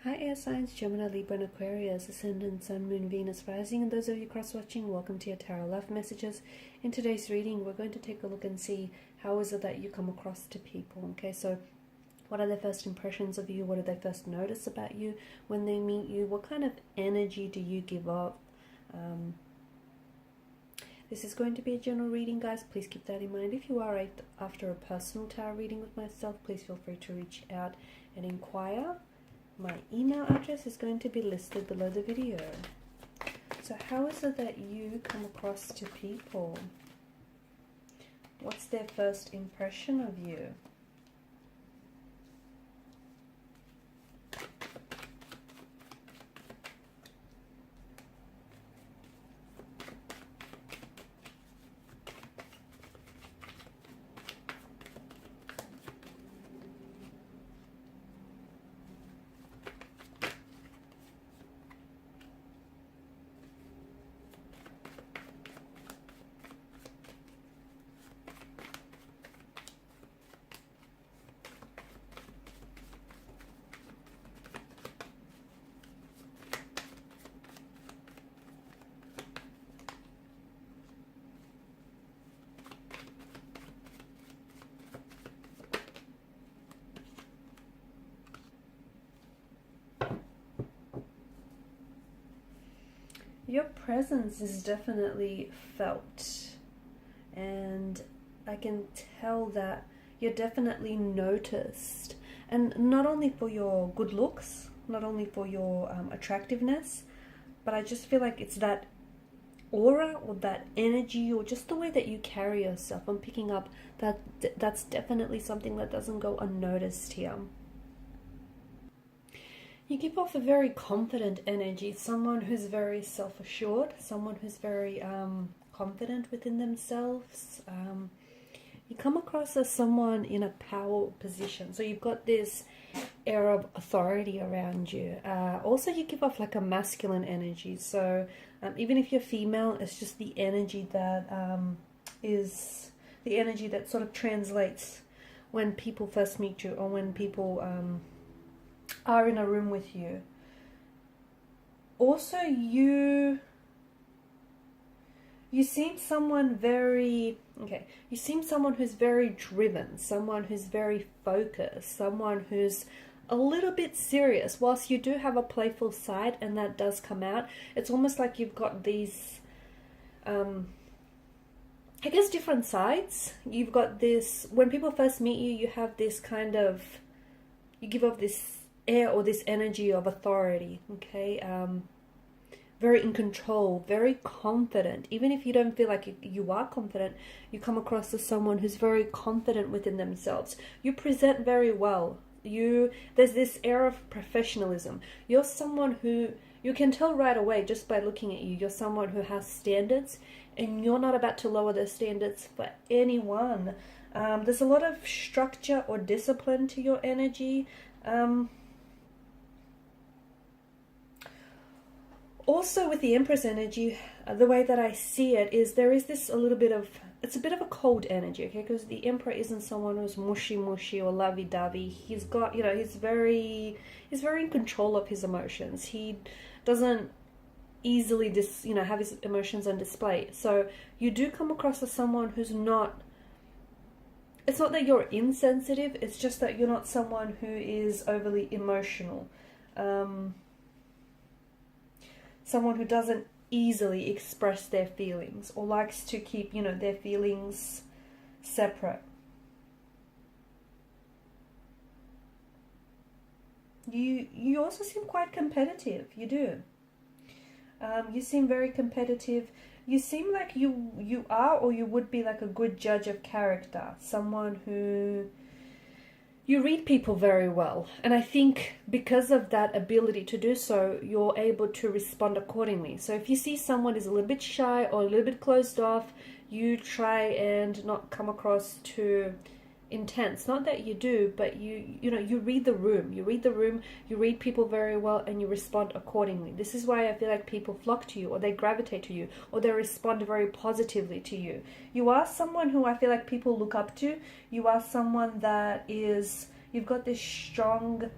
Hi air signs, Gemini, Libra and Aquarius, Ascendant, Sun, Moon, Venus, Rising, and those of you cross-watching, welcome to your Tarot Love Messages. In today's reading, we're going to take a look and see how is it that you come across to people, okay? So what are their first impressions of you? What do they first notice about you when they meet you? What kind of energy do you give off? This is going to be a general reading, guys. Please keep that in mind. If you are after a personal tarot reading with myself, please feel free to reach out and inquire. My email address is going to be listed below the video. So how is it that you come across to people? What's their first impression of you? Your presence is definitely felt, and I can tell that you're definitely noticed, and not only for your good looks, not only for your attractiveness, but I just feel like it's that aura or that energy or just the way that you carry yourself. I'm picking up that that's definitely something that doesn't go unnoticed here. You give off a very confident energy, someone who's very self-assured, someone who's very confident within themselves. You come across as someone in a power position, so you've got this air of authority around you. Also, you give off like a masculine energy, so even if you're female, it's just the energy that is the energy that sort of translates when people first meet you, or when people are in a room with you. Also, you seem someone very, you seem someone who's very driven, someone who's very focused, someone who's a little bit serious. Whilst you do have a playful side, and that does come out, it's almost like you've got these, I guess, different sides. You've got this, when people first meet you, you have this kind of, you give off this air or this energy of authority, okay? Very in control, very confident. Even if you don't feel like you are confident, you come across as someone who's very confident within themselves. You present very well. There's this air of professionalism. You're someone who, you can tell right away just by looking at you, you're someone who has standards, and you're not about to lower those standards for anyone. There's a lot of structure or discipline to your energy. Also, with the Empress energy, the way that I see it is there is this a little bit of, it's a bit of a cold energy, okay? Because the Emperor isn't someone who's mushy or lovey-dovey. He's got, he's very in control of his emotions. He doesn't easily have his emotions on display. So you do come across as someone who's not, it's not that you're insensitive, it's just that you're not someone who is overly emotional. Someone who doesn't easily express their feelings, or likes to keep, their feelings separate. You also seem quite competitive. You do. You seem very competitive. You seem like you are, or you would be, like a good judge of character. Someone who, you read people very well, and I think because of that ability to do so, you're able to respond accordingly. So if you see someone is a little bit shy or a little bit closed off, you try and not come across too intense. Not that you do, but you read the room. You read people very well, and you respond accordingly. This is why I feel like people flock to you, or they gravitate to you, or they respond very positively to you. You are someone who I feel like people look up to. You are someone that is, you've got this strong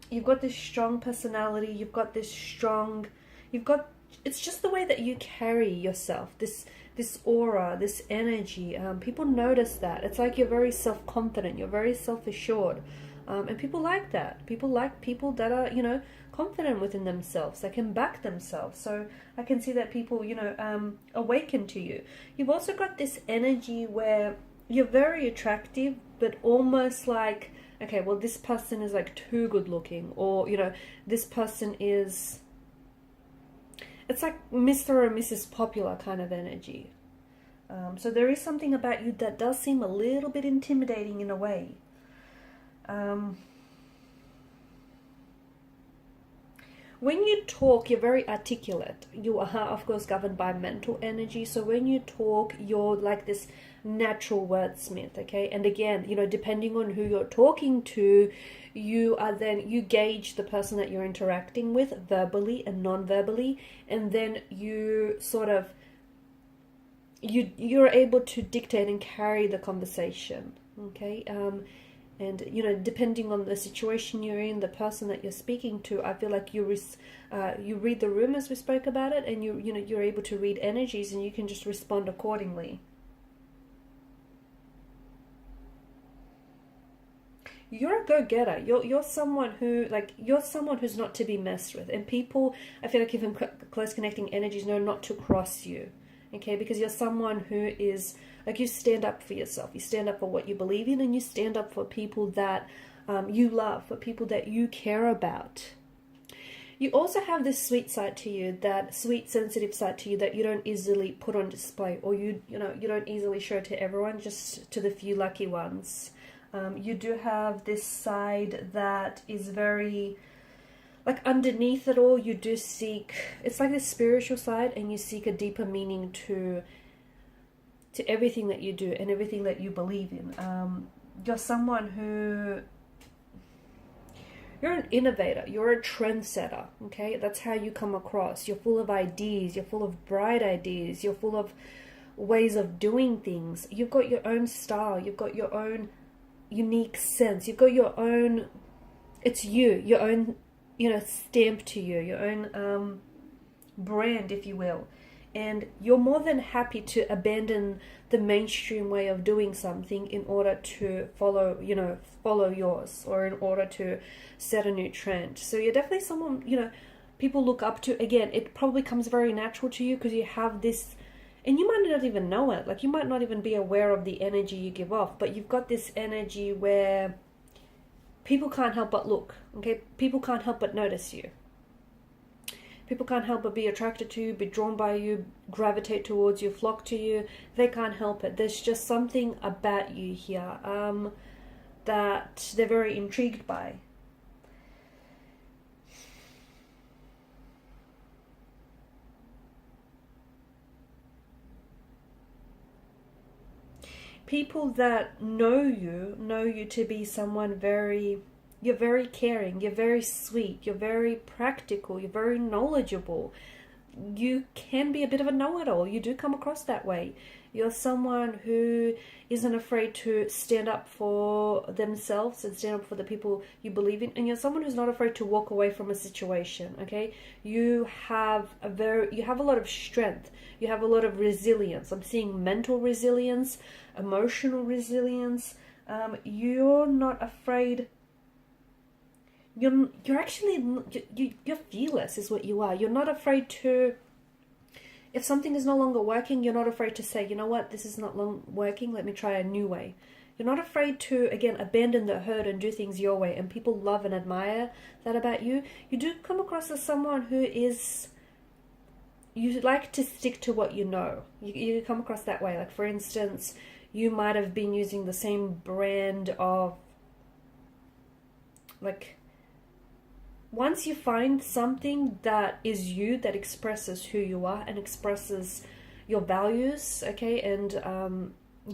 You've got this strong personality. You've got this strong, it's just the way that you carry yourself, this aura, this energy. People notice that. It's like you're very self-confident, you're very self-assured. And people like that. People like people that are, you know, confident within themselves. They can back themselves. So I can see that people, you know, awaken to you. You've also got this energy where you're very attractive, but almost like, okay, well, this person is like too good looking, or, you know, this person is, it's like Mr. or Mrs. Popular kind of energy. So there is something about you that does seem a little bit intimidating in a way. When you talk, you're very articulate. You are, of course, governed by mental energy. So when you talk, you're like this natural wordsmith, okay? And again, you know, depending on who you're talking to, you gauge the person that you're interacting with verbally and non-verbally, and then you sort of, you're able to dictate and carry the conversation, okay? And, you know, depending on the situation you're in, the person that you're speaking to, I feel like you read the room, as we spoke about it, and you know, you're able to read energies, and you can just respond accordingly. You're a go-getter. You're someone who, like, you're someone who's not to be messed with. And people, I feel like, even close connecting energies know not to cross you, okay? Because you're someone who is, like, you stand up for yourself. You stand up for what you believe in, and you stand up for people that you love, for people that you care about. You also have this sweet side to you, that sweet, sensitive side to you that you don't easily put on display, or you don't easily show to everyone, just to the few lucky ones. You do have this side that is very, like, underneath it all, you do seek, it's like this spiritual side, and you seek a deeper meaning to everything that you do and everything that you believe in. You're someone who, you're an innovator, you're a trendsetter, okay? That's how you come across. You're full of ideas, you're full of bright ideas, you're full of ways of doing things. You've got your own style, you've got your own unique sense, you've got your own, it's you, your own, you know, stamp to you, your own brand, if you will. And you're more than happy to abandon the mainstream way of doing something in order to follow yours, or in order to set a new trend. So you're definitely someone, you know, people look up to. Again, it probably comes very natural to you because you have this, and you might not even know it. Like, you might not even be aware of the energy you give off, but you've got this energy where people can't help but look, okay? People can't help but notice you. People can't help but be attracted to you, be drawn by you, gravitate towards you, flock to you. They can't help it. There's just something about you here that they're very intrigued by. People that know you to be someone very, you're very caring, you're very sweet, you're very practical, you're very knowledgeable. You can be a bit of a know-it-all. You do come across that way. You're someone who isn't afraid to stand up for themselves and stand up for the people you believe in. And you're someone who's not afraid to walk away from a situation, okay? You have a lot of strength. You have a lot of resilience. I'm seeing mental resilience, emotional resilience. You're not afraid. You're fearless is what you are. You're not afraid to, if something is no longer working, you're not afraid to say, you know what, this is not working, let me try a new way. You're not afraid to, again, abandon the herd and do things your way, and people love and admire that about you. You do come across as someone who is, you like to stick to what you know. You come across that way. Like, for instance, you might have been using the same brand of, like, once you find something that is you, that expresses who you are and expresses your values, okay, and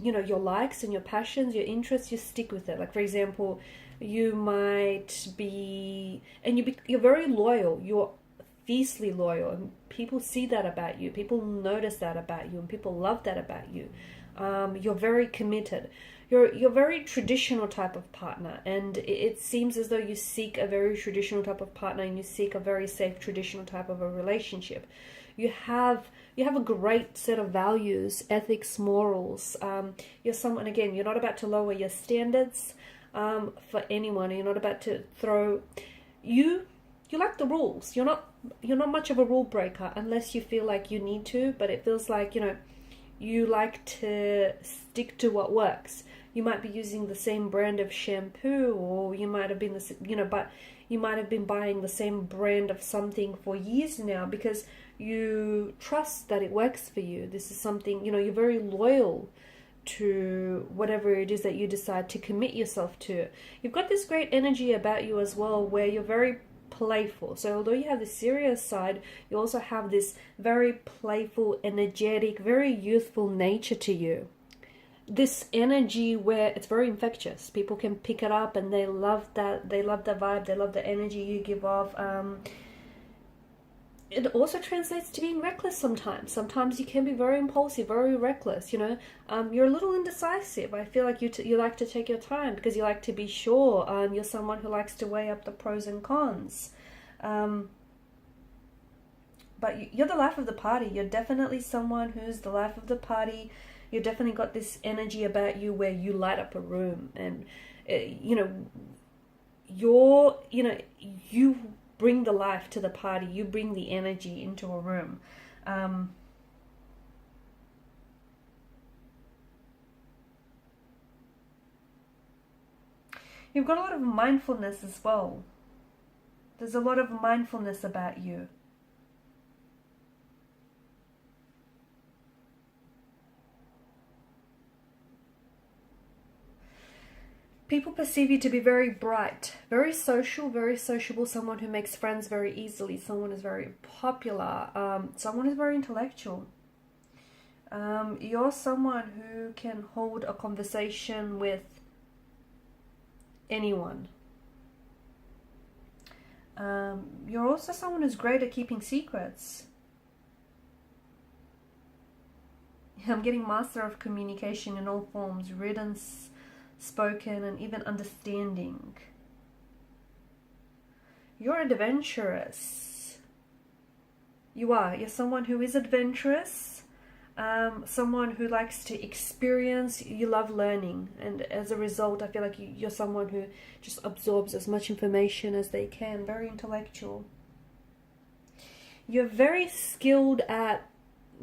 you know, your likes and your passions, your interests, you stick with it. Like, for example, you might be, and you're very loyal. You're fiercely loyal, and people see that about you. People notice that about you, and people love that about you. You're very committed. you're a very traditional type of partner, and it seems as though you seek a very traditional type of partner, and you seek a very safe traditional type of a relationship. You have a great set of values, ethics, morals. You're someone, again, you're not about to lower your standards for anyone. You're not about to throw you like the rules. You're not much of a rule breaker unless you feel like you need to, but it feels like, you like to stick to what works. You might be using the same brand of shampoo, or you might have been but you might have been buying the same brand of something for years now because you trust that it works for you. This is something, you're very loyal to whatever it is that you decide to commit yourself to. You've got this great energy about you as well, where you're very playful. So although you have the serious side, you also have this very playful, energetic, very youthful nature to you. This energy where it's very infectious. People can pick it up and they love that. They love the vibe. They love the energy you give off. It also translates to being reckless sometimes. Sometimes you can be very impulsive, very reckless, You're a little indecisive. I feel like you like to take your time because you like to be sure. You're someone who likes to weigh up the pros and cons. But you're the life of the party. You're definitely someone who's the life of the party. You've definitely got this energy about you where you light up a room. And, you bring the life to the party. You bring the energy into a room. You've got a lot of mindfulness as well. There's a lot of mindfulness about you. People perceive you to be very bright, very social, very sociable, someone who makes friends very easily, someone who's very popular, someone who's very intellectual. You're someone who can hold a conversation with anyone. You're also someone who's great at keeping secrets. I'm getting master of communication in all forms, written, spoken, and even understanding. You're adventurous. You are. You're someone who is adventurous, someone who likes to experience. You love learning, and as a result, I feel like you're someone who just absorbs as much information as they can. Very intellectual. You're very skilled at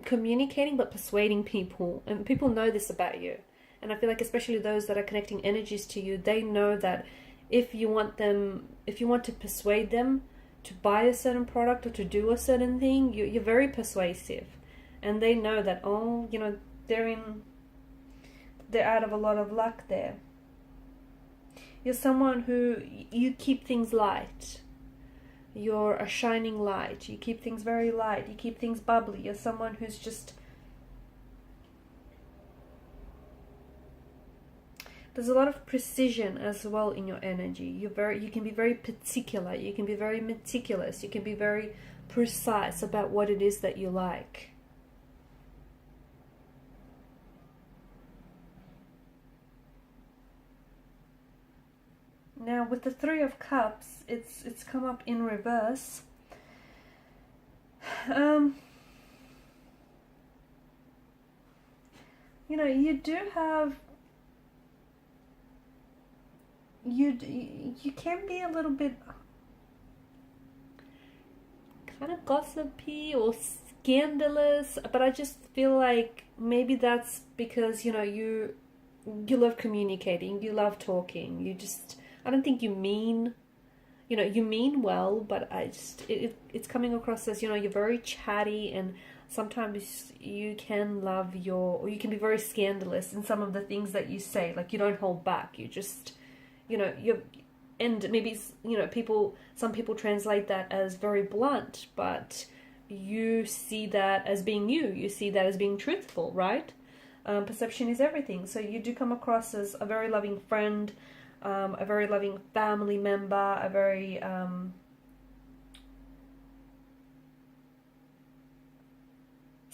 communicating but persuading people, and people know this about you. And I feel like especially those that are connecting energies to you, they know that if you want to persuade them to buy a certain product or to do a certain thing, you're very persuasive. And they know that, they're out of a lot of luck there. You're someone who, you keep things light. You're a shining light. You keep things very light. You keep things bubbly. You're someone who's just... There's a lot of precision as well in your energy. You can be very particular. You can be very meticulous. You can be very precise about what it is that you like. Now with the Three of Cups, it's come up in reverse. You do have... You can be a little bit kind of gossipy or scandalous, but I just feel like maybe that's because you love communicating, you love talking, I don't think you mean well, but it's coming across as you're very chatty, and sometimes you can or you can be very scandalous in some of the things that you say. Like, you don't hold back, you just and maybe some people translate that as very blunt, but you see that as being you see that as being truthful, right? Perception is everything. So you do come across as a very loving friend, a very loving family member, a very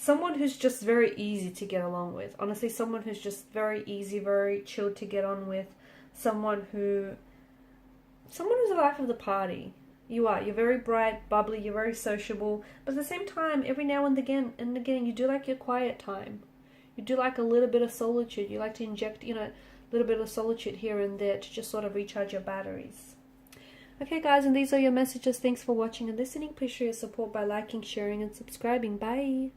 someone who's just very easy to get along with. Honestly, someone who's just very easy, very chilled to get on with. Someone who's the life of the party. You are. You're very bright, bubbly, you're very sociable. But at the same time, every now and again, you do like your quiet time. You do like a little bit of solitude. You like to inject, a little bit of solitude here and there to just sort of recharge your batteries. Okay, guys, and these are your messages. Thanks for watching and listening. Please show your support by liking, sharing, and subscribing. Bye.